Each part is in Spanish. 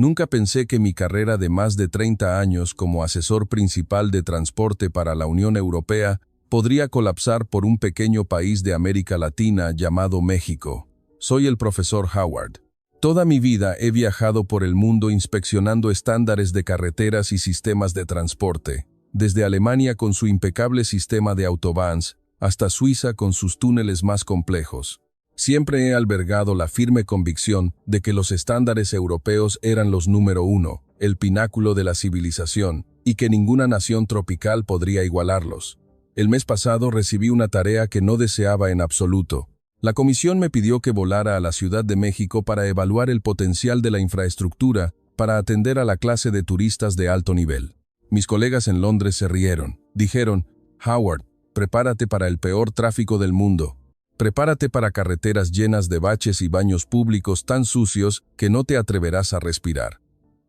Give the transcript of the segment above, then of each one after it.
Nunca pensé que mi carrera de más de 30 años como asesor principal de transporte para la Unión Europea podría colapsar por un pequeño país de América Latina llamado México. Soy el profesor Howard. Toda mi vida he viajado por el mundo inspeccionando estándares de carreteras y sistemas de transporte, desde Alemania con su impecable sistema de autobahns hasta Suiza con sus túneles más complejos. Siempre he albergado la firme convicción de que los estándares europeos eran los número uno, el pináculo de la civilización, y que ninguna nación tropical podría igualarlos. El mes pasado recibí una tarea que no deseaba en absoluto. La comisión me pidió que volara a la Ciudad de México para evaluar el potencial de la infraestructura para atender a la clase de turistas de alto nivel. Mis colegas en Londres se rieron. Dijeron, Howard, prepárate para el peor tráfico del mundo. Prepárate para carreteras llenas de baches y baños públicos tan sucios que no te atreverás a respirar.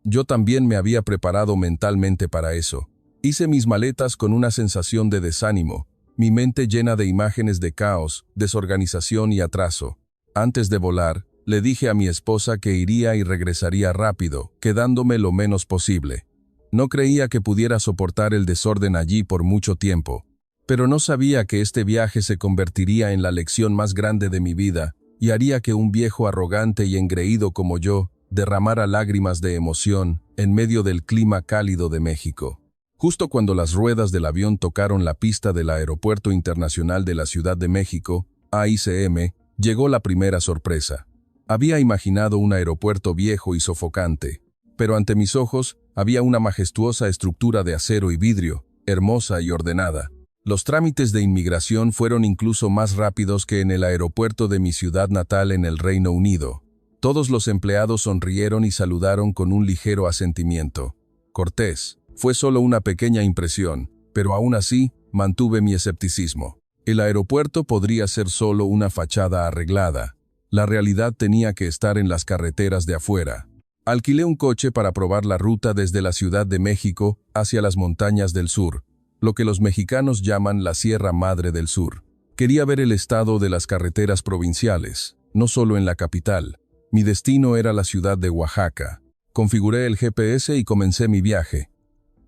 Yo también me había preparado mentalmente para eso. Hice mis maletas con una sensación de desánimo, mi mente llena de imágenes de caos, desorganización y atraso. Antes de volar, le dije a mi esposa que iría y regresaría rápido, quedándome lo menos posible. No creía que pudiera soportar el desorden allí por mucho tiempo. Pero no sabía que este viaje se convertiría en la lección más grande de mi vida y haría que un viejo arrogante y engreído como yo derramara lágrimas de emoción en medio del clima cálido de México. Justo cuando las ruedas del avión tocaron la pista del Aeropuerto Internacional de la Ciudad de México, AICM, llegó la primera sorpresa. Había imaginado un aeropuerto viejo y sofocante, pero ante mis ojos había una majestuosa estructura de acero y vidrio, hermosa y ordenada. Los trámites de inmigración fueron incluso más rápidos que en el aeropuerto de mi ciudad natal en el Reino Unido. Todos los empleados sonrieron y saludaron con un ligero asentimiento. Cortés. Fue solo una pequeña impresión, pero aún así mantuve mi escepticismo. El aeropuerto podría ser solo una fachada arreglada. La realidad tenía que estar en las carreteras de afuera. Alquilé un coche para probar la ruta desde la Ciudad de México hacia las montañas del sur, lo que los mexicanos llaman la Sierra Madre del Sur. Quería ver el estado de las carreteras provinciales, no solo en la capital. Mi destino era la ciudad de Oaxaca. Configuré el GPS y comencé mi viaje.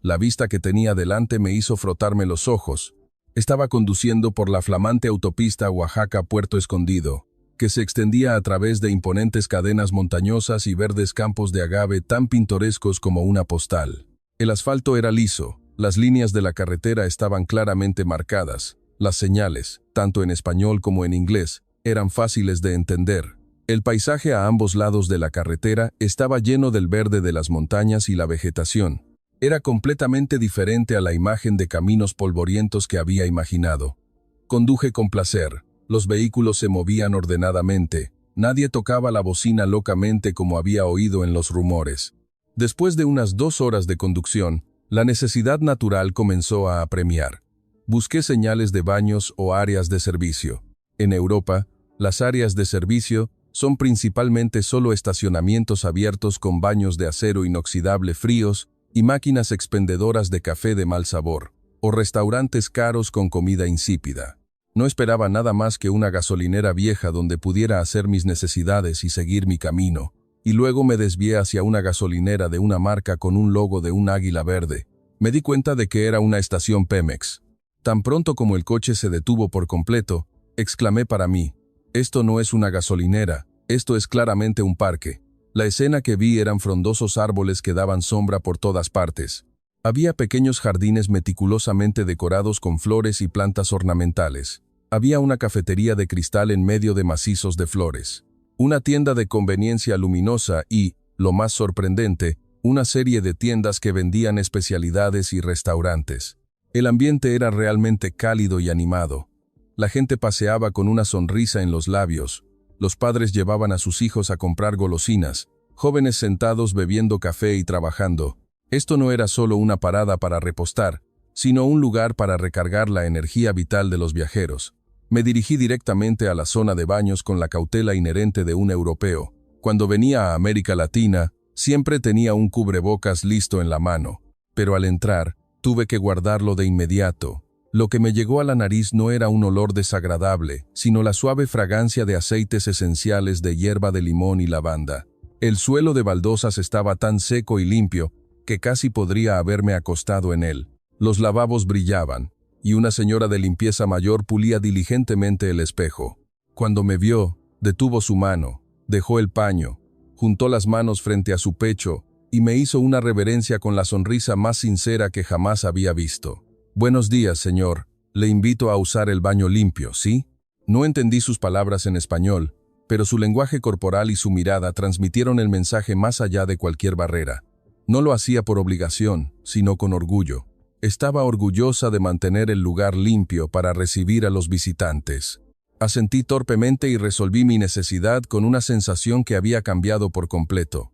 La vista que tenía delante me hizo frotarme los ojos. Estaba conduciendo por la flamante autopista Oaxaca-Puerto Escondido, que se extendía a través de imponentes cadenas montañosas y verdes campos de agave tan pintorescos como una postal. El asfalto era liso. Las líneas de la carretera estaban claramente marcadas. Las señales, tanto en español como en inglés, eran fáciles de entender. El paisaje a ambos lados de la carretera estaba lleno del verde de las montañas y la vegetación. Era completamente diferente a la imagen de caminos polvorientos que había imaginado. Conduje con placer. Los vehículos se movían ordenadamente. Nadie tocaba la bocina locamente como había oído en los rumores. Después de unas 2 horas de conducción, la necesidad natural comenzó a apremiar. Busqué señales de baños o áreas de servicio. En Europa, las áreas de servicio son principalmente solo estacionamientos abiertos con baños de acero inoxidable fríos y máquinas expendedoras de café de mal sabor, o restaurantes caros con comida insípida. No esperaba nada más que una gasolinera vieja donde pudiera hacer mis necesidades y seguir mi camino. Y luego me desvié hacia una gasolinera de una marca con un logo de un águila verde. Me di cuenta de que era una estación Pemex. Tan pronto como el coche se detuvo por completo, exclamé para mí, esto no es una gasolinera, esto es claramente un parque. La escena que vi eran frondosos árboles que daban sombra por todas partes. Había pequeños jardines meticulosamente decorados con flores y plantas ornamentales. Había una cafetería de cristal en medio de macizos de flores. Una tienda de conveniencia luminosa y, lo más sorprendente, una serie de tiendas que vendían especialidades y restaurantes. El ambiente era realmente cálido y animado. La gente paseaba con una sonrisa en los labios. Los padres llevaban a sus hijos a comprar golosinas, jóvenes sentados bebiendo café y trabajando. Esto no era solo una parada para repostar, sino un lugar para recargar la energía vital de los viajeros. Me dirigí directamente a la zona de baños con la cautela inherente de un europeo. Cuando venía a América Latina, siempre tenía un cubrebocas listo en la mano, pero al entrar, tuve que guardarlo de inmediato. Lo que me llegó a la nariz no era un olor desagradable, sino la suave fragancia de aceites esenciales de hierba de limón y lavanda. El suelo de baldosas estaba tan seco y limpio que casi podría haberme acostado en él. Los lavabos brillaban, y una señora de limpieza mayor pulía diligentemente el espejo. Cuando me vio, detuvo su mano, dejó el paño, juntó las manos frente a su pecho y me hizo una reverencia con la sonrisa más sincera que jamás había visto. «Buenos días, señor. Le invito a usar el baño limpio, ¿sí?» No entendí sus palabras en español, pero su lenguaje corporal y su mirada transmitieron el mensaje más allá de cualquier barrera. No lo hacía por obligación, sino con orgullo. Estaba orgullosa de mantener el lugar limpio para recibir a los visitantes. Asentí torpemente y resolví mi necesidad con una sensación que había cambiado por completo.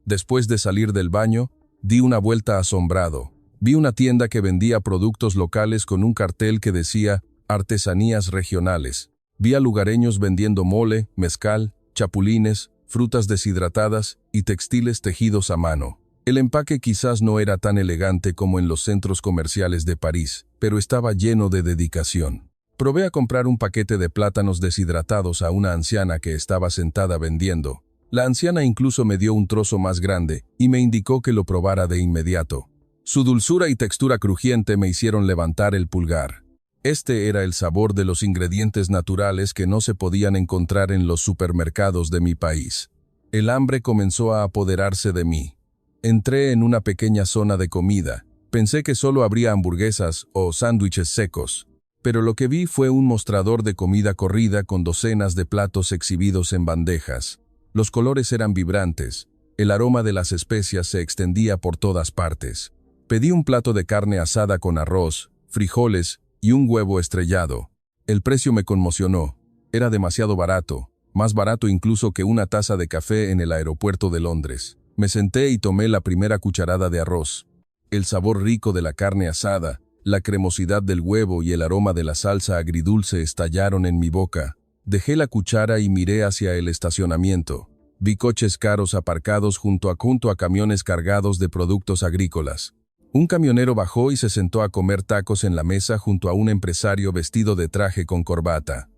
Después de salir del baño, di una vuelta asombrado. Vi una tienda que vendía productos locales con un cartel que decía «Artesanías regionales». Vi a lugareños vendiendo mole, mezcal, chapulines, frutas deshidratadas y textiles tejidos a mano. El empaque quizás no era tan elegante como en los centros comerciales de París, pero estaba lleno de dedicación. Probé a comprar un paquete de plátanos deshidratados a una anciana que estaba sentada vendiendo. La anciana incluso me dio un trozo más grande y me indicó que lo probara de inmediato. Su dulzura y textura crujiente me hicieron levantar el pulgar. Este era el sabor de los ingredientes naturales que no se podían encontrar en los supermercados de mi país. El hambre comenzó a apoderarse de mí. Entré en una pequeña zona de comida. Pensé que solo habría hamburguesas o sándwiches secos, pero lo que vi fue un mostrador de comida corrida con docenas de platos exhibidos en bandejas. Los colores eran vibrantes. El aroma de las especias se extendía por todas partes. Pedí un plato de carne asada con arroz, frijoles y un huevo estrellado. El precio me conmocionó. Era demasiado barato, más barato incluso que una taza de café en el aeropuerto de Londres. Me senté y tomé la primera cucharada de arroz. El sabor rico de la carne asada, la cremosidad del huevo y el aroma de la salsa agridulce estallaron en mi boca. Dejé la cuchara y miré hacia el estacionamiento. Vi coches caros aparcados junto a camiones cargados de productos agrícolas. Un camionero bajó y se sentó a comer tacos en la mesa junto a un empresario vestido de traje con corbata.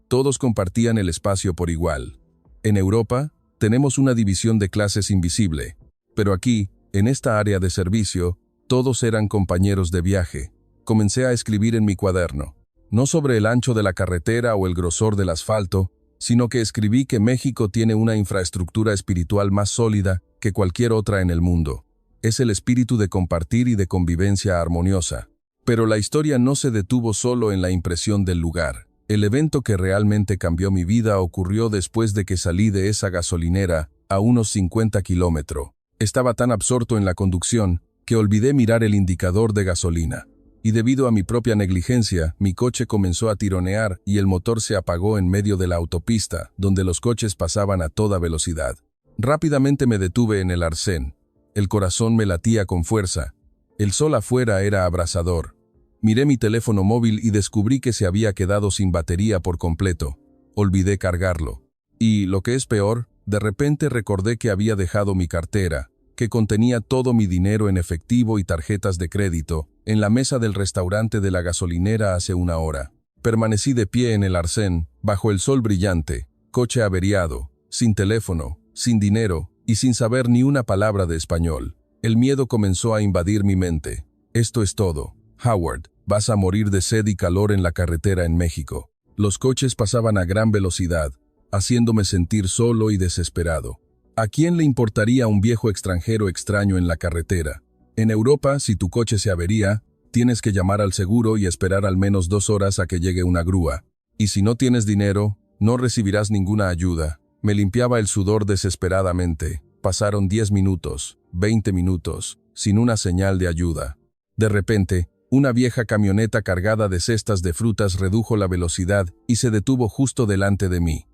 Todos compartían el espacio por igual. En Europa, tenemos una división de clases invisible, pero aquí, en esta área de servicio, todos eran compañeros de viaje. Comencé a escribir en mi cuaderno, no sobre el ancho de la carretera o el grosor del asfalto, sino que escribí que México tiene una infraestructura espiritual más sólida que cualquier otra en el mundo. Es el espíritu de compartir y de convivencia armoniosa. Pero la historia no se detuvo solo en la impresión del lugar. El evento que realmente cambió mi vida ocurrió después de que salí de esa gasolinera a unos 50 kilómetros. Estaba tan absorto en la conducción que olvidé mirar el indicador de gasolina. Y debido a mi propia negligencia, mi coche comenzó a tironear y el motor se apagó en medio de la autopista, donde los coches pasaban a toda velocidad. Rápidamente me detuve en el arcén. El corazón me latía con fuerza. El sol afuera era abrasador. Miré mi teléfono móvil y descubrí que se había quedado sin batería por completo. Olvidé cargarlo. Y, lo que es peor, de repente recordé que había dejado mi cartera, que contenía todo mi dinero en efectivo y tarjetas de crédito, en la mesa del restaurante de la gasolinera hace una hora. Permanecí de pie en el arcén, bajo el sol brillante, coche averiado, sin teléfono, sin dinero y sin saber ni una palabra de español. El miedo comenzó a invadir mi mente. Esto es todo. Howard, vas a morir de sed y calor en la carretera en México. Los coches pasaban a gran velocidad, haciéndome sentir solo y desesperado. ¿A quién le importaría un viejo extranjero extraño en la carretera? En Europa, si tu coche se avería, tienes que llamar al seguro y esperar al menos 2 horas a que llegue una grúa. Y si no tienes dinero, no recibirás ninguna ayuda. Me limpiaba el sudor desesperadamente. Pasaron 10 minutos, 20 minutos, sin una señal de ayuda. De repente, una vieja camioneta cargada de cestas de frutas redujo la velocidad y se detuvo justo delante de mí.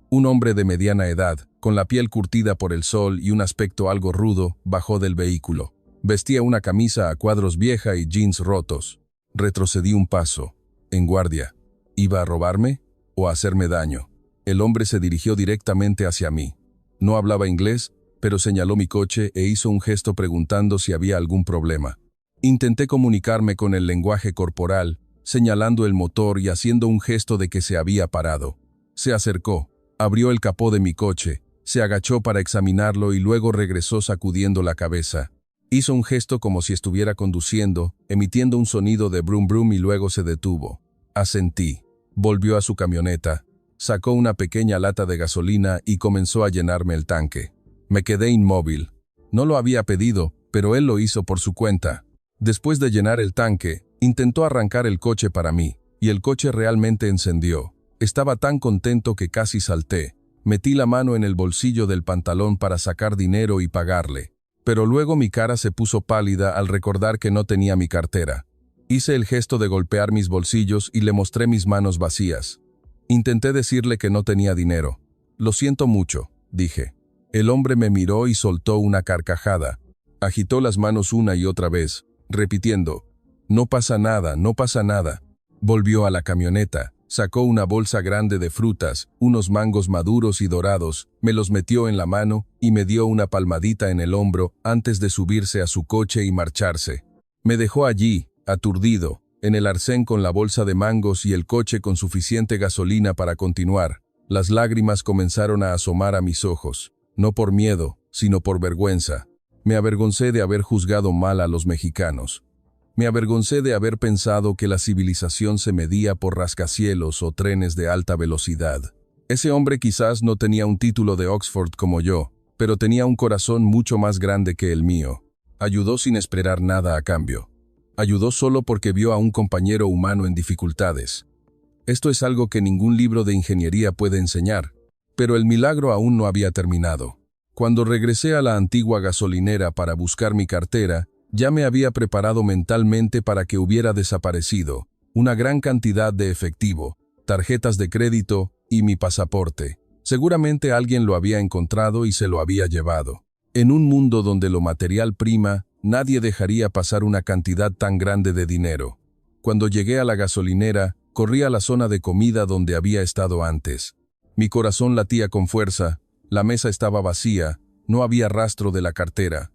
Un hombre de mediana edad, con la piel curtida por el sol y un aspecto algo rudo, bajó del vehículo. Vestía una camisa a cuadros vieja y jeans rotos. Retrocedí un paso. En guardia. ¿Iba a robarme o a hacerme daño? El hombre se dirigió directamente hacia mí. No hablaba inglés, pero señaló mi coche e hizo un gesto preguntando si había algún problema. Intenté comunicarme con el lenguaje corporal, señalando el motor y haciendo un gesto de que se había parado. Se acercó, abrió el capó de mi coche, Se agachó para examinarlo y luego regresó sacudiendo la cabeza. Hizo un gesto como si estuviera conduciendo, emitiendo un sonido de brum brum y luego se detuvo. Asentí. Volvió a su camioneta. Sacó una pequeña lata de gasolina y comenzó a llenarme el tanque. Me quedé inmóvil. No lo había pedido, pero él lo hizo por su cuenta. Después de llenar el tanque, intentó arrancar el coche para mí, y el coche realmente encendió. Estaba tan contento que casi salté. Metí la mano en el bolsillo del pantalón para sacar dinero y pagarle. Pero luego mi cara se puso pálida al recordar que no tenía mi cartera. Hice el gesto de golpear mis bolsillos y le mostré mis manos vacías. Intenté decirle que no tenía dinero. Lo siento mucho, dije. El hombre me miró y soltó una carcajada. Agitó las manos una y otra vez, repitiendo, no pasa nada, no pasa nada. Volvió a la camioneta, sacó una bolsa grande de frutas, unos mangos maduros y dorados, me los metió en la mano y me dio una palmadita en el hombro antes de subirse a su coche y marcharse. Me dejó allí, aturdido, en el arcén con la bolsa de mangos y el coche con suficiente gasolina para continuar. Las lágrimas comenzaron a asomar a mis ojos, no por miedo, sino por vergüenza. Me avergoncé de haber juzgado mal a los mexicanos. Me avergoncé de haber pensado que la civilización se medía por rascacielos o trenes de alta velocidad. Ese hombre quizás no tenía un título de Oxford como yo, pero tenía un corazón mucho más grande que el mío. Ayudó sin esperar nada a cambio. Ayudó solo porque vio a un compañero humano en dificultades. Esto es algo que ningún libro de ingeniería puede enseñar, pero el milagro aún no había terminado. Cuando regresé a la antigua gasolinera para buscar mi cartera, ya me había preparado mentalmente para que hubiera desaparecido una gran cantidad de efectivo, tarjetas de crédito y mi pasaporte. Seguramente alguien lo había encontrado y se lo había llevado. En un mundo donde lo material prima, nadie dejaría pasar una cantidad tan grande de dinero. Cuando llegué a la gasolinera, corrí a la zona de comida donde había estado antes. Mi corazón latía con fuerza, la mesa estaba vacía, no había rastro de la cartera.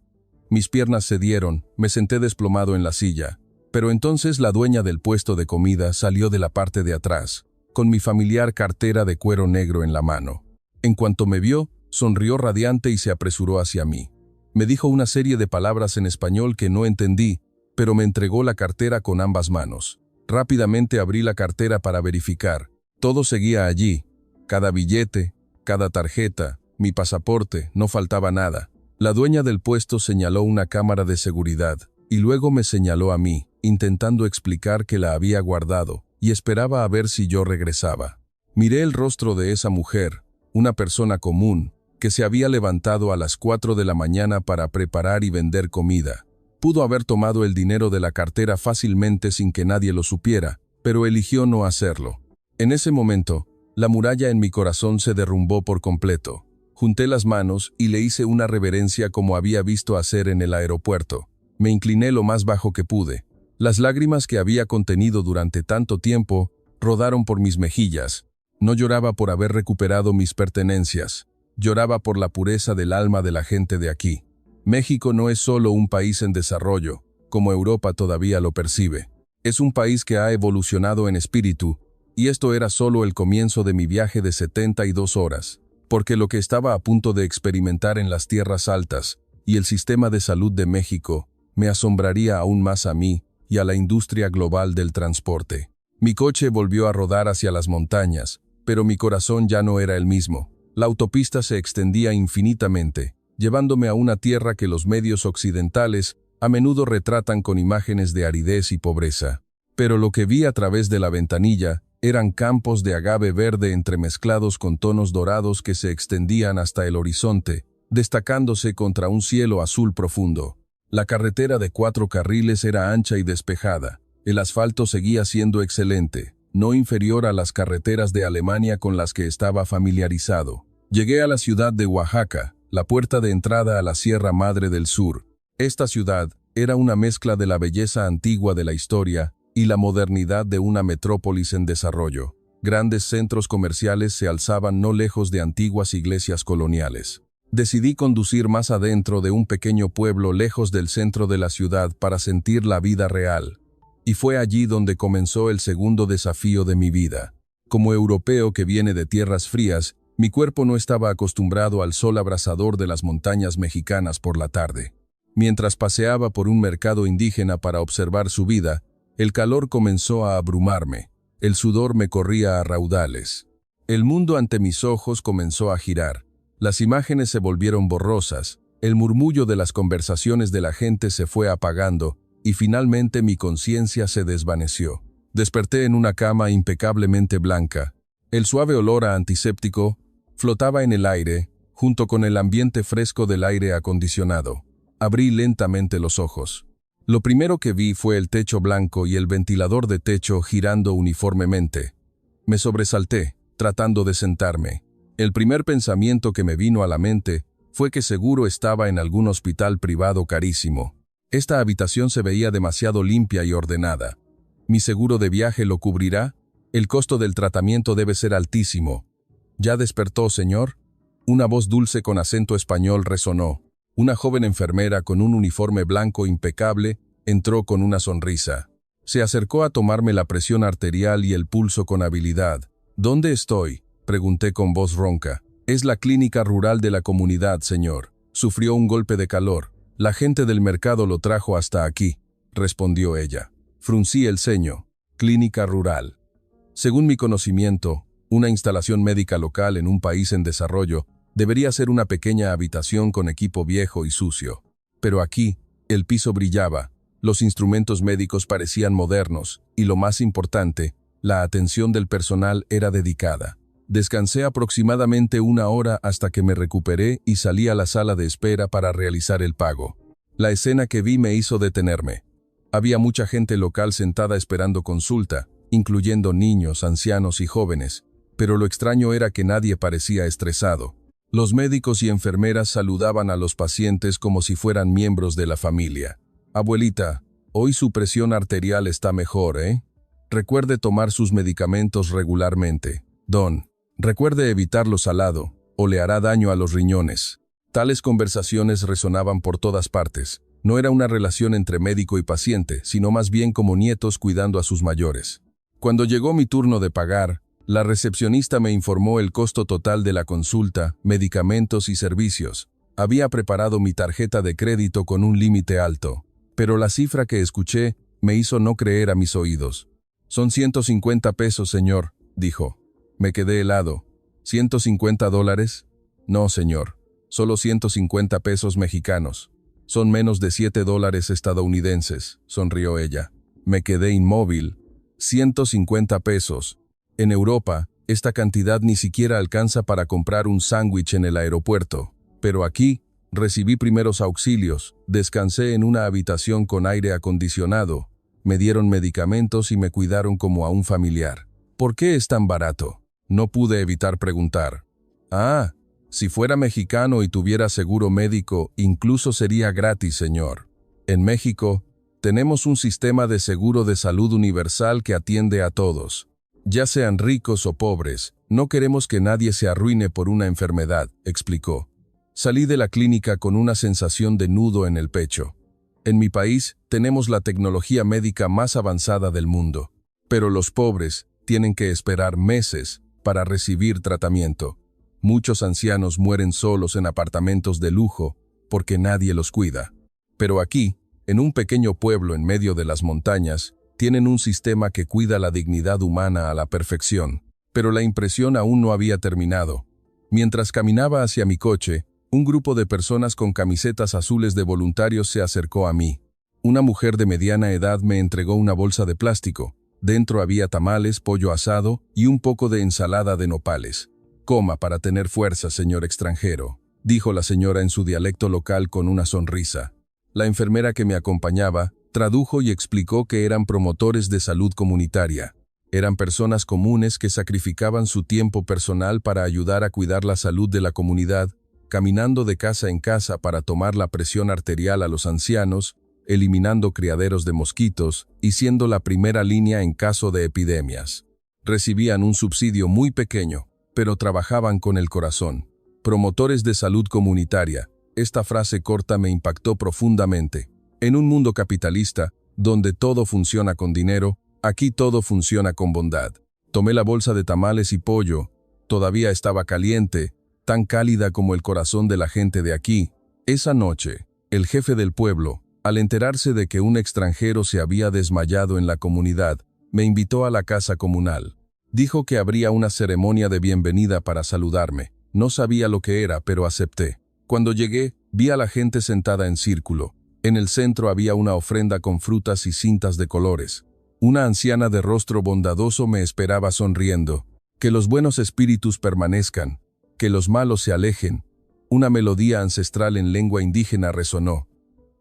Mis piernas cedieron, me senté desplomado en la silla. Pero entonces la dueña del puesto de comida salió de la parte de atrás, con mi familiar cartera de cuero negro en la mano. En cuanto me vio, sonrió radiante y se apresuró hacia mí. Me dijo una serie de palabras en español que no entendí, pero me entregó la cartera con ambas manos. Rápidamente abrí la cartera para verificar. Todo seguía allí. Cada billete, cada tarjeta, mi pasaporte, no faltaba nada. La dueña del puesto señaló una cámara de seguridad, y luego me señaló a mí, intentando explicar que la había guardado, y esperaba a ver si yo regresaba. Miré el rostro de esa mujer, una persona común, que se había levantado a las 4 de la mañana para preparar y vender comida. Pudo haber tomado el dinero de la cartera fácilmente sin que nadie lo supiera, pero eligió no hacerlo. En ese momento, la muralla en mi corazón se derrumbó por completo. Junté las manos y le hice una reverencia como había visto hacer en el aeropuerto. Me incliné lo más bajo que pude. Las lágrimas que había contenido durante tanto tiempo rodaron por mis mejillas. No lloraba por haber recuperado mis pertenencias. Lloraba por la pureza del alma de la gente de aquí. México no es solo un país en desarrollo, como Europa todavía lo percibe. Es un país que ha evolucionado en espíritu, y esto era solo el comienzo de mi viaje de 72 horas. Porque lo que estaba a punto de experimentar en las tierras altas y el sistema de salud de México me asombraría aún más a mí y a la industria global del transporte. Mi coche volvió a rodar hacia las montañas, pero mi corazón ya no era el mismo. La autopista se extendía infinitamente, llevándome a una tierra que los medios occidentales a menudo retratan con imágenes de aridez y pobreza. Pero lo que vi a través de la ventanilla eran campos de agave verde entremezclados con tonos dorados que se extendían hasta el horizonte, destacándose contra un cielo azul profundo. La carretera de 4 carriles era ancha y despejada. El asfalto seguía siendo excelente, no inferior a las carreteras de Alemania con las que estaba familiarizado. Llegué a la ciudad de Oaxaca, la puerta de entrada a la Sierra Madre del Sur. Esta ciudad era una mezcla de la belleza antigua de la historia y la modernidad de una metrópolis en desarrollo. Grandes centros comerciales se alzaban no lejos de antiguas iglesias coloniales. Decidí conducir más adentro de un pequeño pueblo lejos del centro de la ciudad para sentir la vida real. Y fue allí donde comenzó el segundo desafío de mi vida. Como europeo que viene de tierras frías, Mi cuerpo no estaba acostumbrado al sol abrasador de las montañas mexicanas por la tarde. Mientras paseaba por un mercado indígena para observar su vida, el calor comenzó a abrumarme. El sudor me corría a raudales. El mundo ante mis ojos comenzó a girar. Las imágenes se volvieron borrosas, el murmullo de las conversaciones de la gente se fue apagando y finalmente mi conciencia se desvaneció. Desperté en una cama impecablemente blanca. El suave olor a antiséptico flotaba en el aire, junto con el ambiente fresco del aire acondicionado. Abrí lentamente los ojos. Lo primero que vi fue el techo blanco y el ventilador de techo girando uniformemente. Me sobresalté, tratando de sentarme. El primer pensamiento que me vino a la mente fue que seguro estaba en algún hospital privado carísimo. Esta habitación se veía demasiado limpia y ordenada. ¿Mi seguro de viaje lo cubrirá? El costo del tratamiento debe ser altísimo. ¿Ya despertó, señor? Una voz dulce con acento español resonó. Una joven enfermera con un uniforme blanco impecable entró con una sonrisa. Se acercó a tomarme la presión arterial y el pulso con habilidad. ¿Dónde estoy?, pregunté con voz ronca. Es la clínica rural de la comunidad, señor. Sufrió un golpe de calor. La gente del mercado lo trajo hasta aquí, respondió ella. Fruncí el ceño. Clínica rural. Según mi conocimiento, una instalación médica local en un país en desarrollo debería ser una pequeña habitación con equipo viejo y sucio. Pero aquí, el piso brillaba, los instrumentos médicos parecían modernos y lo más importante, la atención del personal era dedicada. Descansé aproximadamente 1 hora hasta que me recuperé y salí a la sala de espera para realizar el pago. La escena que vi me hizo detenerme. Había mucha gente local sentada esperando consulta, incluyendo niños, ancianos y jóvenes, pero lo extraño era que nadie parecía estresado. Los médicos y enfermeras saludaban a los pacientes como si fueran miembros de la familia. Abuelita, hoy su presión arterial está mejor, ¿eh? Recuerde tomar sus medicamentos regularmente. Don, recuerde evitar lo salado, o le hará daño a los riñones. Tales conversaciones resonaban por todas partes. No era una relación entre médico y paciente, sino más bien como nietos cuidando a sus mayores. Cuando llegó mi turno de pagar, la recepcionista me informó el costo total de la consulta, medicamentos y servicios. Había preparado mi tarjeta de crédito con un límite alto, pero la cifra que escuché me hizo no creer a mis oídos. Son 150 pesos, señor, dijo. Me quedé helado. ¿$150? No, señor. Solo 150 pesos mexicanos. Son menos de $7 estadounidenses, sonrió ella. Me quedé inmóvil. 150 pesos. En Europa, esta cantidad ni siquiera alcanza para comprar un sándwich en el aeropuerto. Pero aquí, recibí primeros auxilios, descansé en una habitación con aire acondicionado, me dieron medicamentos y me cuidaron como a un familiar. ¿Por qué es tan barato? No pude evitar preguntar. Ah, si fuera mexicano y tuviera seguro médico, incluso sería gratis, señor. En México, tenemos un sistema de seguro de salud universal que atiende a todos. Ya sean ricos o pobres, no queremos que nadie se arruine por una enfermedad, explicó. Salí de la clínica con una sensación de nudo en el pecho. En mi país, tenemos la tecnología médica más avanzada del mundo, pero los pobres tienen que esperar meses para recibir tratamiento. Muchos ancianos mueren solos en apartamentos de lujo porque nadie los cuida. Pero aquí, en un pequeño pueblo en medio de las montañas, tienen un sistema que cuida la dignidad humana a la perfección. Pero la impresión aún no había terminado. Mientras caminaba hacia mi coche, un grupo de personas con camisetas azules de voluntarios se acercó a mí. Una mujer de mediana edad me entregó una bolsa de plástico. Dentro había tamales, pollo asado y un poco de ensalada de nopales. Coma para tener fuerza, señor extranjero, dijo la señora en su dialecto local con una sonrisa. La enfermera que me acompañaba tradujo y explicó que eran promotores de salud comunitaria. Eran personas comunes que sacrificaban su tiempo personal para ayudar a cuidar la salud de la comunidad, caminando de casa en casa para tomar la presión arterial a los ancianos, eliminando criaderos de mosquitos y siendo la primera línea en caso de epidemias. Recibían un subsidio muy pequeño, pero trabajaban con el corazón. Promotores de salud comunitaria. Esta frase corta me impactó profundamente. En un mundo capitalista, donde todo funciona con dinero, aquí todo funciona con bondad. Tomé la bolsa de tamales y pollo, Todavía estaba caliente, tan cálida como el corazón de la gente de aquí. Esa noche, el jefe del pueblo, al enterarse de que un extranjero se había desmayado en la comunidad, me invitó a la casa comunal. Dijo que habría una ceremonia de bienvenida para saludarme. No sabía lo que era, pero acepté. Cuando llegué, vi a la gente sentada en círculo. En el centro había una ofrenda con frutas y cintas de colores. Una anciana de rostro bondadoso me esperaba sonriendo. Que los buenos espíritus permanezcan, que los malos se alejen. Una melodía ancestral en lengua indígena resonó.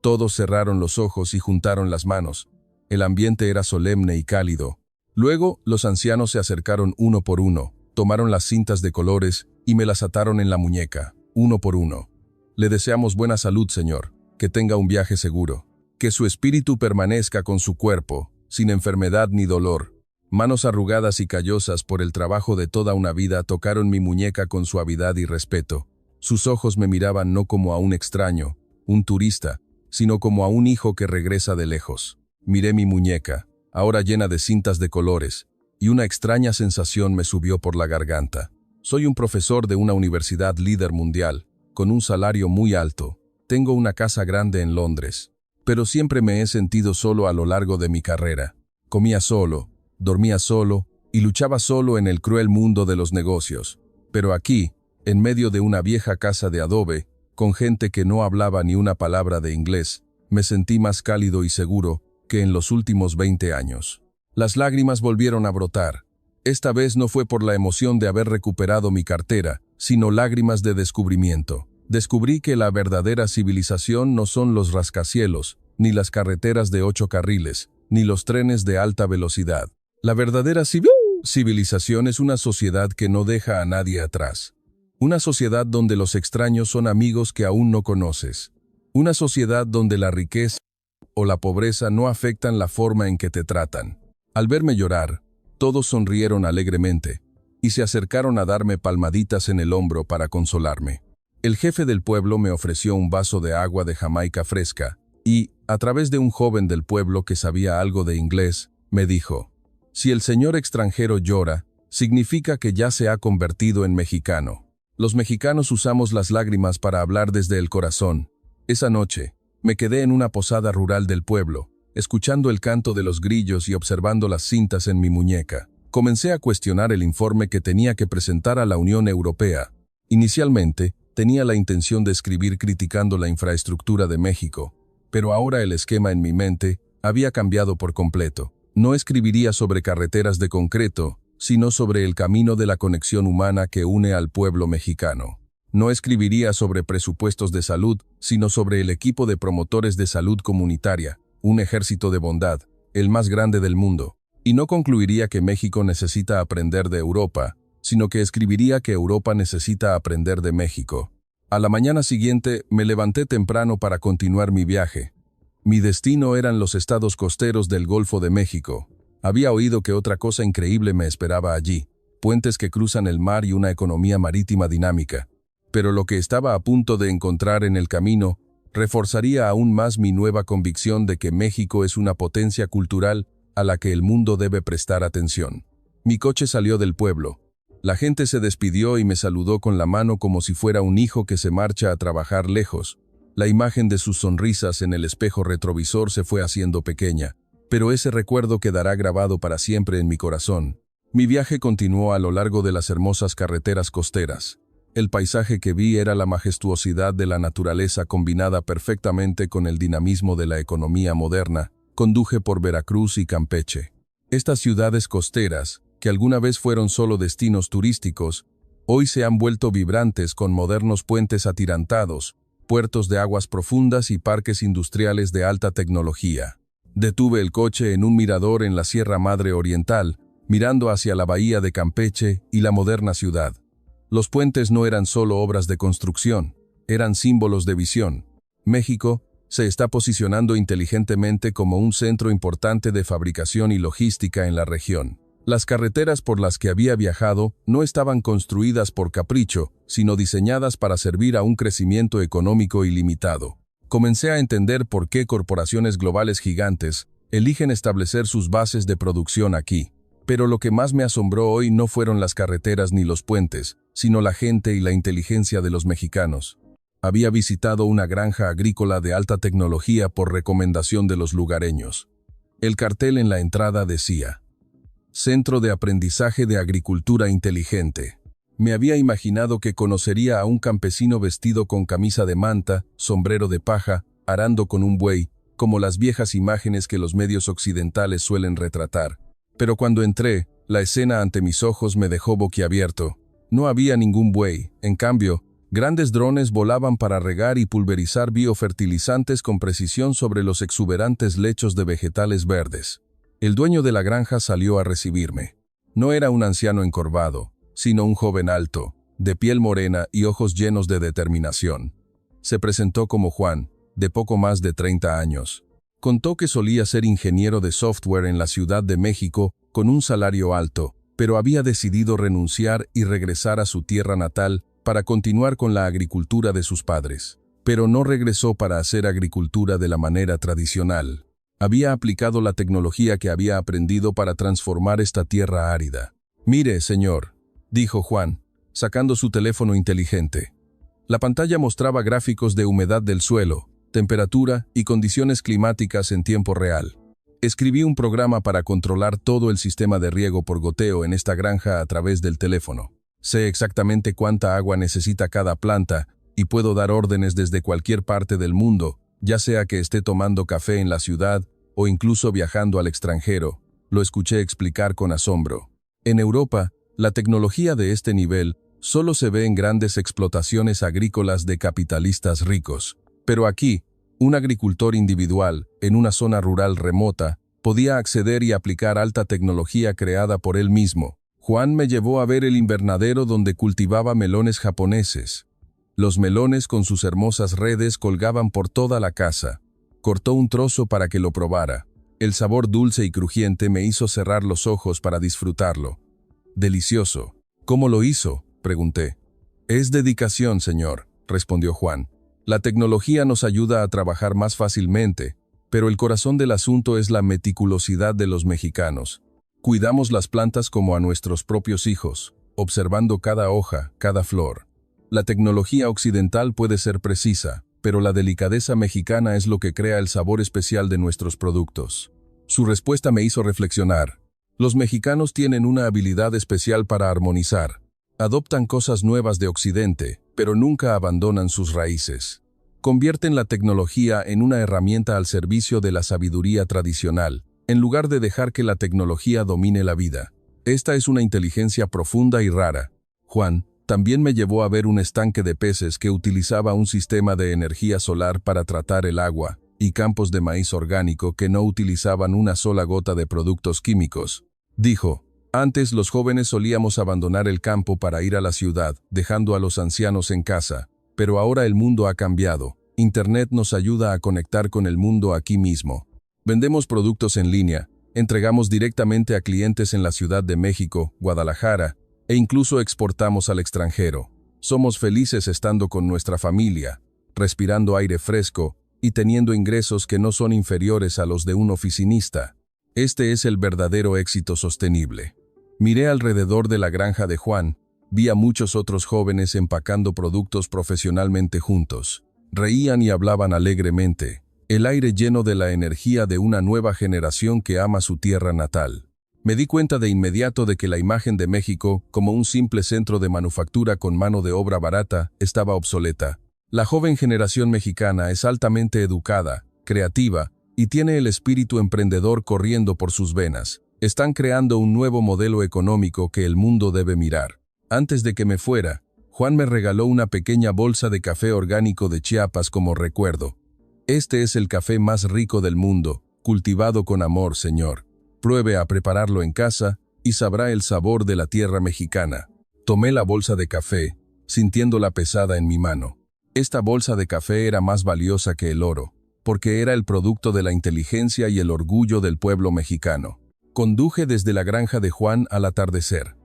Todos cerraron los ojos y juntaron las manos. El ambiente era solemne y cálido. Luego, los ancianos se acercaron uno por uno, tomaron las cintas de colores y me las ataron en la muñeca, uno por uno. Le deseamos buena salud, señor, que tenga un viaje seguro, que su espíritu permanezca con su cuerpo, sin enfermedad ni dolor. Manos arrugadas y callosas por el trabajo de toda una vida tocaron mi muñeca con suavidad y respeto. Sus ojos me miraban no como a un extraño, un turista, sino como a un hijo que regresa de lejos. Miré mi muñeca, ahora llena de cintas de colores, y una extraña sensación me subió por la garganta. Soy un profesor de una universidad líder mundial, con un salario muy alto. Tengo una casa grande en Londres, pero siempre me he sentido solo a lo largo de mi carrera. Comía solo, dormía solo y luchaba solo en el cruel mundo de los negocios. Pero aquí, en medio de una vieja casa de adobe, con gente que no hablaba ni una palabra de inglés, me sentí más cálido y seguro que en los últimos 20 años. Las lágrimas volvieron a brotar. Esta vez no fue por la emoción de haber recuperado mi cartera, sino lágrimas de descubrimiento. Descubrí que la verdadera civilización no son los rascacielos, ni las carreteras de 8 carriles, ni los trenes de alta velocidad. La verdadera civilización es una sociedad que no deja a nadie atrás. Una sociedad donde los extraños son amigos que aún no conoces. Una sociedad donde la riqueza o la pobreza no afectan la forma en que te tratan. Al verme llorar, todos sonrieron alegremente y se acercaron a darme palmaditas en el hombro para consolarme. El jefe del pueblo me ofreció un vaso de agua de Jamaica fresca y, a través de un joven del pueblo que sabía algo de inglés, me dijo: «Si el señor extranjero llora, significa que ya se ha convertido en mexicano». Los mexicanos usamos las lágrimas para hablar desde el corazón. Esa noche, me quedé en una posada rural del pueblo, escuchando el canto de los grillos y observando las cintas en mi muñeca. Comencé a cuestionar el informe que tenía que presentar a la Unión Europea. Inicialmente, tenía la intención de escribir criticando la infraestructura de México, pero ahora el esquema en mi mente había cambiado por completo. No escribiría sobre carreteras de concreto, sino sobre el camino de la conexión humana que une al pueblo mexicano. No escribiría sobre presupuestos de salud, sino sobre el equipo de promotores de salud comunitaria, un ejército de bondad, el más grande del mundo. Y no concluiría que México necesita aprender de Europa, sino que escribiría que Europa necesita aprender de México. A la mañana siguiente me levanté temprano para continuar mi viaje. Mi destino eran los estados costeros del Golfo de México. Había oído que otra cosa increíble me esperaba allí: puentes que cruzan el mar y una economía marítima dinámica. Pero lo que estaba a punto de encontrar en el camino reforzaría aún más mi nueva convicción de que México es una potencia cultural a la que el mundo debe prestar atención. Mi coche salió del pueblo. La gente se despidió y me saludó con la mano como si fuera un hijo que se marcha a trabajar lejos. La imagen de sus sonrisas en el espejo retrovisor se fue haciendo pequeña, pero ese recuerdo quedará grabado para siempre en mi corazón. Mi viaje continuó a lo largo de las hermosas carreteras costeras. El paisaje que vi era la majestuosidad de la naturaleza combinada perfectamente con el dinamismo de la economía moderna. Conduje por Veracruz y Campeche. Estas ciudades costeras, que alguna vez fueron solo destinos turísticos, hoy se han vuelto vibrantes con modernos puentes atirantados, puertos de aguas profundas y parques industriales de alta tecnología. Detuve el coche en un mirador en la Sierra Madre Oriental, mirando hacia la bahía de Campeche y la moderna ciudad. Los puentes no eran solo obras de construcción, eran símbolos de visión. México se está posicionando inteligentemente como un centro importante de fabricación y logística en la región. Las carreteras por las que había viajado no estaban construidas por capricho, sino diseñadas para servir a un crecimiento económico ilimitado. Comencé a entender por qué corporaciones globales gigantes eligen establecer sus bases de producción aquí. Pero lo que más me asombró hoy no fueron las carreteras ni los puentes, sino la gente y la inteligencia de los mexicanos. Había visitado una granja agrícola de alta tecnología por recomendación de los lugareños. El cartel en la entrada decía: Centro de Aprendizaje de Agricultura Inteligente. Me había imaginado que conocería a un campesino vestido con camisa de manta, sombrero de paja, arando con un buey, como las viejas imágenes que los medios occidentales suelen retratar. Pero cuando entré, la escena ante mis ojos me dejó boquiabierto. No había ningún buey, en cambio, grandes drones volaban para regar y pulverizar biofertilizantes con precisión sobre los exuberantes lechos de vegetales verdes. El dueño de la granja salió a recibirme. No era un anciano encorvado, sino un joven alto, de piel morena y ojos llenos de determinación. Se presentó como Juan, de poco más de 30 años. Contó que solía ser ingeniero de software en la Ciudad de México con un salario alto, pero había decidido renunciar y regresar a su tierra natal para continuar con la agricultura de sus padres. Pero no regresó para hacer agricultura de la manera tradicional. Había aplicado la tecnología que había aprendido para transformar esta tierra árida. «Mire, señor», dijo Juan, sacando su teléfono inteligente. La pantalla mostraba gráficos de humedad del suelo, temperatura y condiciones climáticas en tiempo real. Escribí un programa para controlar todo el sistema de riego por goteo en esta granja a través del teléfono. Sé exactamente cuánta agua necesita cada planta y puedo dar órdenes desde cualquier parte del mundo, ya sea que esté tomando café en la ciudad o incluso viajando al extranjero, lo escuché explicar con asombro. En Europa, la tecnología de este nivel solo se ve en grandes explotaciones agrícolas de capitalistas ricos. Pero aquí, un agricultor individual, en una zona rural remota, podía acceder y aplicar alta tecnología creada por él mismo. Juan me llevó a ver el invernadero donde cultivaba melones japoneses. Los melones con sus hermosas redes colgaban por toda la casa. Cortó un trozo para que lo probara. El sabor dulce y crujiente me hizo cerrar los ojos para disfrutarlo. Delicioso. ¿Cómo lo hizo?, pregunté. Es dedicación, señor, respondió Juan. La tecnología nos ayuda a trabajar más fácilmente, pero el corazón del asunto es la meticulosidad de los mexicanos. Cuidamos las plantas como a nuestros propios hijos, observando cada hoja, cada flor. La tecnología occidental puede ser precisa, pero la delicadeza mexicana es lo que crea el sabor especial de nuestros productos. Su respuesta me hizo reflexionar. Los mexicanos tienen una habilidad especial para armonizar. Adoptan cosas nuevas de Occidente, pero nunca abandonan sus raíces. Convierten la tecnología en una herramienta al servicio de la sabiduría tradicional, en lugar de dejar que la tecnología domine la vida. Esta es una inteligencia profunda y rara. Juan también me llevó a ver un estanque de peces que utilizaba un sistema de energía solar para tratar el agua, y campos de maíz orgánico que no utilizaban una sola gota de productos químicos. Dijo: antes los jóvenes solíamos abandonar el campo para ir a la ciudad, dejando a los ancianos en casa, pero ahora el mundo ha cambiado. Internet nos ayuda a conectar con el mundo aquí mismo. Vendemos productos en línea, entregamos directamente a clientes en la Ciudad de México, Guadalajara, e incluso exportamos al extranjero. Somos felices estando con nuestra familia, respirando aire fresco y teniendo ingresos que no son inferiores a los de un oficinista. Este es el verdadero éxito sostenible. Miré alrededor de la granja de Juan, vi a muchos otros jóvenes empacando productos profesionalmente juntos. Reían y hablaban alegremente, el aire lleno de la energía de una nueva generación que ama su tierra natal. Me di cuenta de inmediato de que la imagen de México, como un simple centro de manufactura con mano de obra barata, estaba obsoleta. La joven generación mexicana es altamente educada, creativa, y tiene el espíritu emprendedor corriendo por sus venas. Están creando un nuevo modelo económico que el mundo debe mirar. Antes de que me fuera, Juan me regaló una pequeña bolsa de café orgánico de Chiapas como recuerdo. Este es el café más rico del mundo, cultivado con amor, señor. Pruebe a prepararlo en casa y sabrá el sabor de la tierra mexicana. Tomé la bolsa de café, sintiéndola pesada en mi mano. Esta bolsa de café era más valiosa que el oro, porque era el producto de la inteligencia y el orgullo del pueblo mexicano. Conduje desde la granja de Juan al atardecer.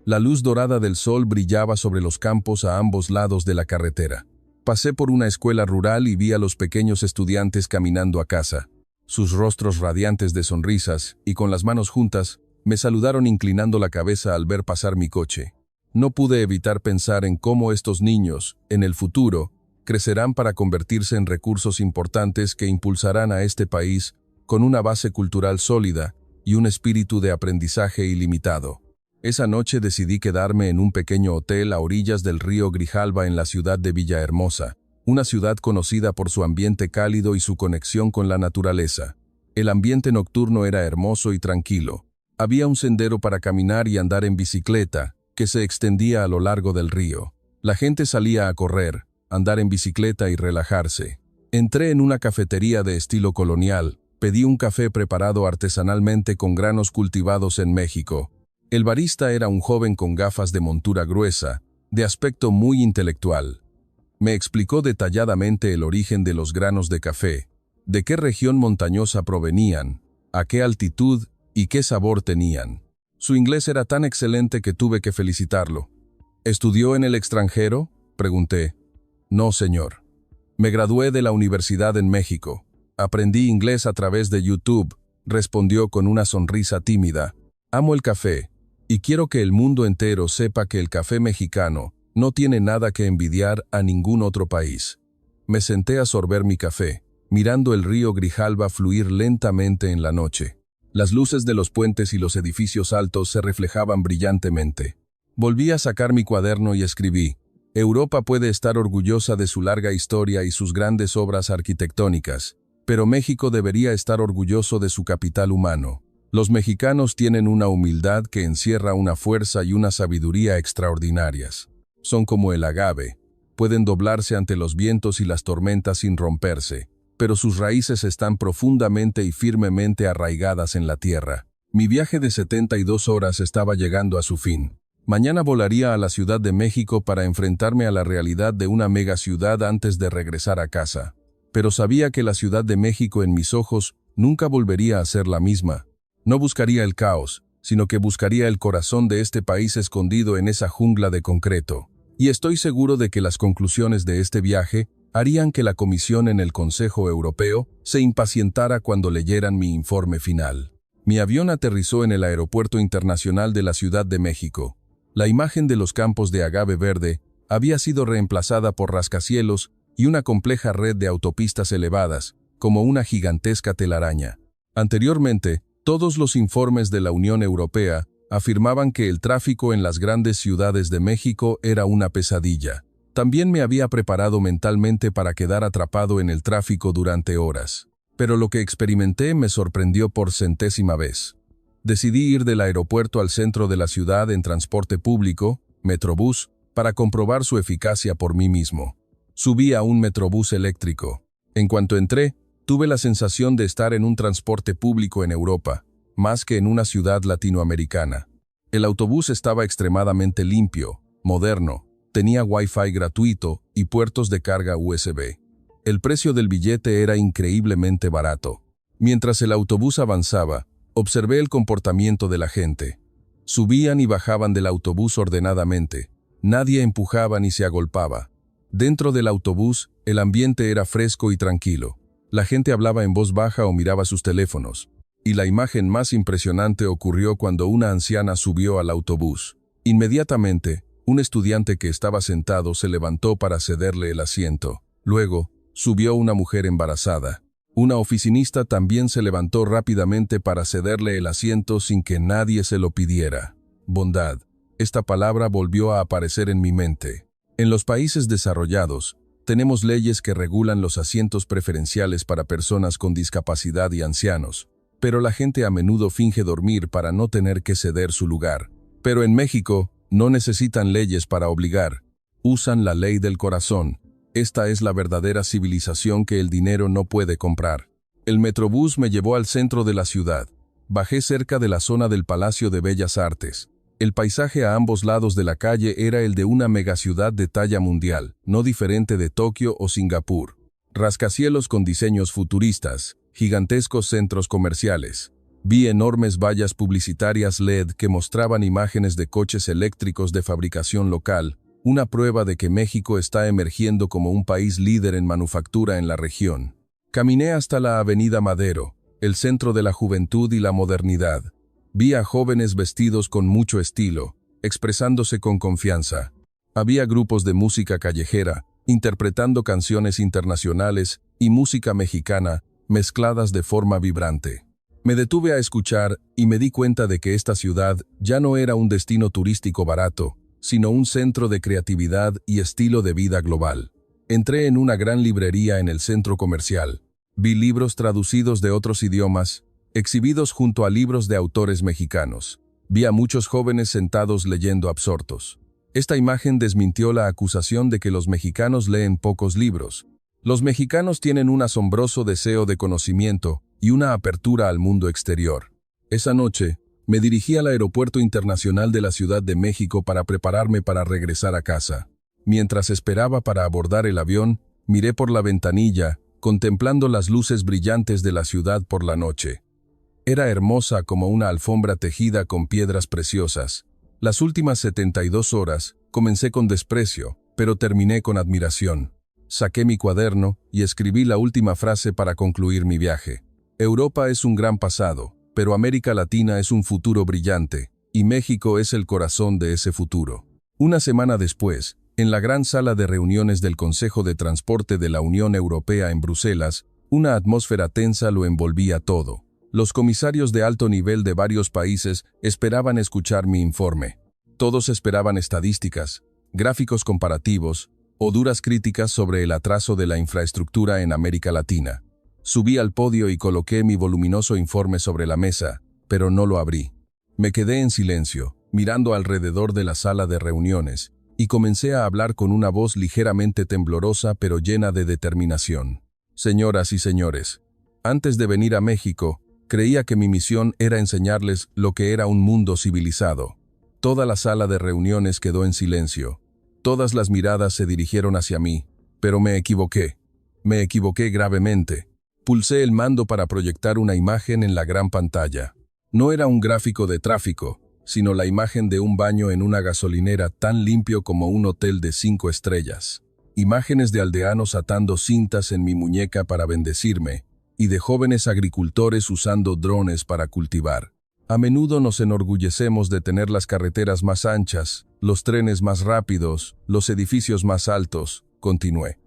La luz dorada del sol brillaba sobre los campos a ambos lados de la carretera. Pasé por una escuela rural y vi a los pequeños estudiantes caminando a casa. Sus rostros radiantes de sonrisas y con las manos juntas, Me saludaron inclinando la cabeza al ver pasar mi coche. No pude evitar pensar en cómo estos niños, en el futuro, crecerán para convertirse en recursos importantes que impulsarán a este país con una base cultural sólida y un espíritu de aprendizaje ilimitado. Esa noche decidí quedarme en un pequeño hotel a orillas del río Grijalba en la ciudad de Villahermosa, una ciudad conocida por su ambiente cálido y su conexión con la naturaleza. El ambiente nocturno era hermoso y tranquilo. Había un sendero para caminar y andar en bicicleta, que se extendía a lo largo del río. La gente salía a correr, andar en bicicleta y relajarse. Entré en una cafetería de estilo colonial, pedí un café preparado artesanalmente con granos cultivados en México. El barista era un joven con gafas de montura gruesa, de aspecto muy intelectual. Me explicó detalladamente el origen de los granos de café, de qué región montañosa provenían, a qué altitud y qué sabor tenían. Su inglés era tan excelente que tuve que felicitarlo. ¿Estudió en el extranjero?, pregunté. No, señor. Me gradué de la universidad en México. Aprendí inglés a través de YouTube, respondió con una sonrisa tímida. Amo el café, y quiero que el mundo entero sepa que el café mexicano no tiene nada que envidiar a ningún otro país. Me senté a sorber mi café, mirando el río Grijalba fluir lentamente en la noche. Las luces de los puentes y los edificios altos se reflejaban brillantemente. Volví a sacar mi cuaderno y escribí: Europa puede estar orgullosa de su larga historia y sus grandes obras arquitectónicas, pero México debería estar orgulloso de su capital humano. Los mexicanos tienen una humildad que encierra una fuerza y una sabiduría extraordinarias. Son como el agave, pueden doblarse ante los vientos y las tormentas sin romperse, pero sus raíces están profundamente y firmemente arraigadas en la tierra. Mi viaje de 72 horas estaba llegando a su fin. Mañana volaría a la Ciudad de México para enfrentarme a la realidad de una megaciudad antes de regresar a casa. Pero sabía que la Ciudad de México en mis ojos nunca volvería a ser la misma. No buscaría el caos, sino que buscaría el corazón de este país escondido en esa jungla de concreto. Y estoy seguro de que las conclusiones de este viaje harían que la Comisión en el Consejo Europeo se impacientara cuando leyeran mi informe final. Mi avión aterrizó en el Aeropuerto Internacional de la Ciudad de México. La imagen de los campos de agave verde había sido reemplazada por rascacielos y una compleja red de autopistas elevadas, como una gigantesca telaraña. Anteriormente, todos los informes de la Unión Europea afirmaban que el tráfico en las grandes ciudades de México era una pesadilla. También me había preparado mentalmente para quedar atrapado en el tráfico durante horas. Pero lo que experimenté me sorprendió por centésima vez. Decidí ir del aeropuerto al centro de la ciudad en transporte público, Metrobús, para comprobar su eficacia por mí mismo. Subí a un Metrobús eléctrico. En cuanto entré, tuve la sensación de estar en un transporte público en Europa, más que en una ciudad latinoamericana. El autobús estaba extremadamente limpio, moderno, tenía Wi-Fi gratuito y puertos de carga USB. El precio del billete era increíblemente barato. Mientras el autobús avanzaba, observé el comportamiento de la gente. Subían y bajaban del autobús ordenadamente. Nadie empujaba ni se agolpaba. Dentro del autobús, el ambiente era fresco y tranquilo. La gente hablaba en voz baja o miraba sus teléfonos. Y la imagen más impresionante ocurrió cuando una anciana subió al autobús. Inmediatamente, un estudiante que estaba sentado se levantó para cederle el asiento. Luego, subió una mujer embarazada. Una oficinista también se levantó rápidamente para cederle el asiento sin que nadie se lo pidiera. Bondad. Esta palabra volvió a aparecer en mi mente. En los países desarrollados, tenemos leyes que regulan los asientos preferenciales para personas con discapacidad y ancianos, pero la gente a menudo finge dormir para no tener que ceder su lugar. Pero en México, no necesitan leyes para obligar. Usan la ley del corazón. Esta es la verdadera civilización que el dinero no puede comprar. El Metrobús me llevó al centro de la ciudad. Bajé cerca de la zona del Palacio de Bellas Artes. El paisaje a ambos lados de la calle era el de una megaciudad de talla mundial, no diferente de Tokio o Singapur. Rascacielos con diseños futuristas, gigantescos centros comerciales. Vi enormes vallas publicitarias LED que mostraban imágenes de coches eléctricos de fabricación local, una prueba de que México está emergiendo como un país líder en manufactura en la región. Caminé hasta la Avenida Madero, el centro de la juventud y la modernidad. Vi a jóvenes vestidos con mucho estilo, expresándose con confianza. Había grupos de música callejera, interpretando canciones internacionales y música mexicana, mezcladas de forma vibrante. Me detuve a escuchar y me di cuenta de que esta ciudad ya no era un destino turístico barato, sino un centro de creatividad y estilo de vida global. Entré en una gran librería en el centro comercial. Vi libros traducidos de otros idiomas, exhibidos junto a libros de autores mexicanos. Vi a muchos jóvenes sentados leyendo absortos. Esta imagen desmintió la acusación de que los mexicanos leen pocos libros. Los mexicanos tienen un asombroso deseo de conocimiento y una apertura al mundo exterior. Esa noche, me dirigí al Aeropuerto Internacional de la Ciudad de México para prepararme para regresar a casa. Mientras esperaba para abordar el avión, miré por la ventanilla, contemplando las luces brillantes de la ciudad por la noche. Era hermosa como una alfombra tejida con piedras preciosas. Las últimas 72 horas, comencé con desprecio, pero terminé con admiración. Saqué mi cuaderno y escribí la última frase para concluir mi viaje. Europa es un gran pasado, pero América Latina es un futuro brillante, y México es el corazón de ese futuro. Una semana después, en la gran sala de reuniones del Consejo de Transporte de la Unión Europea en Bruselas, una atmósfera tensa lo envolvía todo. Los comisarios de alto nivel de varios países esperaban escuchar mi informe. Todos esperaban estadísticas, gráficos comparativos o duras críticas sobre el atraso de la infraestructura en América Latina. Subí al podio y coloqué mi voluminoso informe sobre la mesa, pero no lo abrí. Me quedé en silencio, mirando alrededor de la sala de reuniones, y comencé a hablar con una voz ligeramente temblorosa pero llena de determinación. Señoras y señores, antes de venir a México, creía que mi misión era enseñarles lo que era un mundo civilizado. Toda la sala de reuniones quedó en silencio. Todas las miradas se dirigieron hacia mí, pero me equivoqué. Me equivoqué gravemente. Pulsé el mando para proyectar una imagen en la gran pantalla. No era un gráfico de tráfico, sino la imagen de un baño en una gasolinera tan limpio como un hotel de 5 estrellas. Imágenes de aldeanos atando cintas en mi muñeca para bendecirme, y de jóvenes agricultores usando drones para cultivar. A menudo nos enorgullecemos de tener las carreteras más anchas, los trenes más rápidos, los edificios más altos, continué.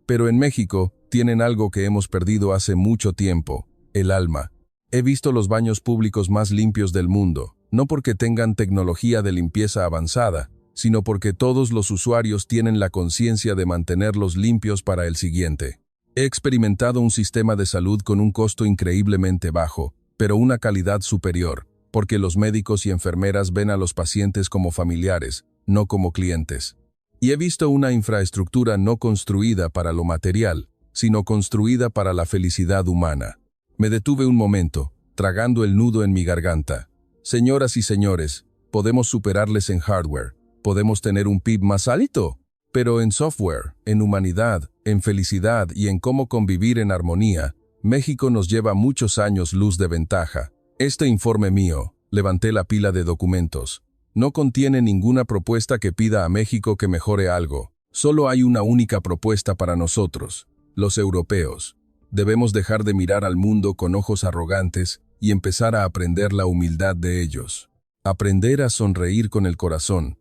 Pero en México tienen algo que hemos perdido hace mucho tiempo, el alma. He visto los baños públicos más limpios del mundo, no porque tengan tecnología de limpieza avanzada, sino porque todos los usuarios tienen la conciencia de mantenerlos limpios para el siguiente. He experimentado un sistema de salud con un costo increíblemente bajo, pero una calidad superior, porque los médicos y enfermeras ven a los pacientes como familiares, no como clientes. Y he visto una infraestructura no construida para lo material, sino construida para la felicidad humana. Me detuve un momento, tragando el nudo en mi garganta. Señoras y señores, podemos superarles en hardware, podemos tener un PIB más alto, pero en software, en humanidad, en felicidad y en cómo convivir en armonía, México nos lleva muchos años luz de ventaja. Este informe mío, levanté la pila de documentos, no contiene ninguna propuesta que pida a México que mejore algo. Solo hay una única propuesta para nosotros, los europeos. Debemos dejar de mirar al mundo con ojos arrogantes y empezar a aprender la humildad de ellos. Aprender a sonreír con el corazón.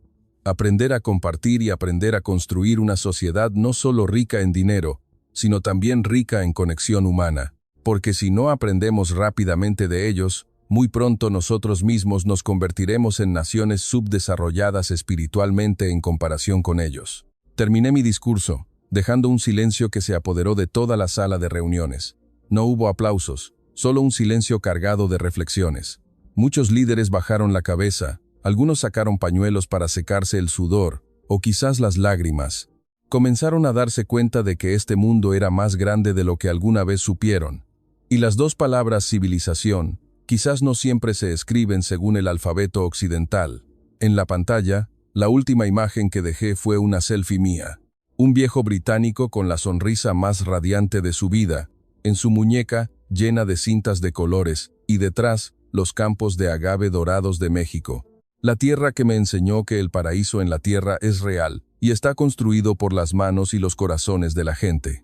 Aprender a compartir y aprender a construir una sociedad no solo rica en dinero, sino también rica en conexión humana. Porque si no aprendemos rápidamente de ellos, muy pronto nosotros mismos nos convertiremos en naciones subdesarrolladas espiritualmente en comparación con ellos. Terminé mi discurso, dejando un silencio que se apoderó de toda la sala de reuniones. No hubo aplausos, solo un silencio cargado de reflexiones. Muchos líderes bajaron la cabeza, algunos sacaron pañuelos para secarse el sudor, o quizás las lágrimas. Comenzaron a darse cuenta de que este mundo era más grande de lo que alguna vez supieron. Y las dos palabras civilización, quizás no siempre se escriben según el alfabeto occidental. En la pantalla, la última imagen que dejé fue una selfie mía. Un viejo británico con la sonrisa más radiante de su vida, en su muñeca llena de cintas de colores, y detrás, los campos de agave dorados de México. La tierra que me enseñó que el paraíso en la tierra es real, y está construido por las manos y los corazones de la gente.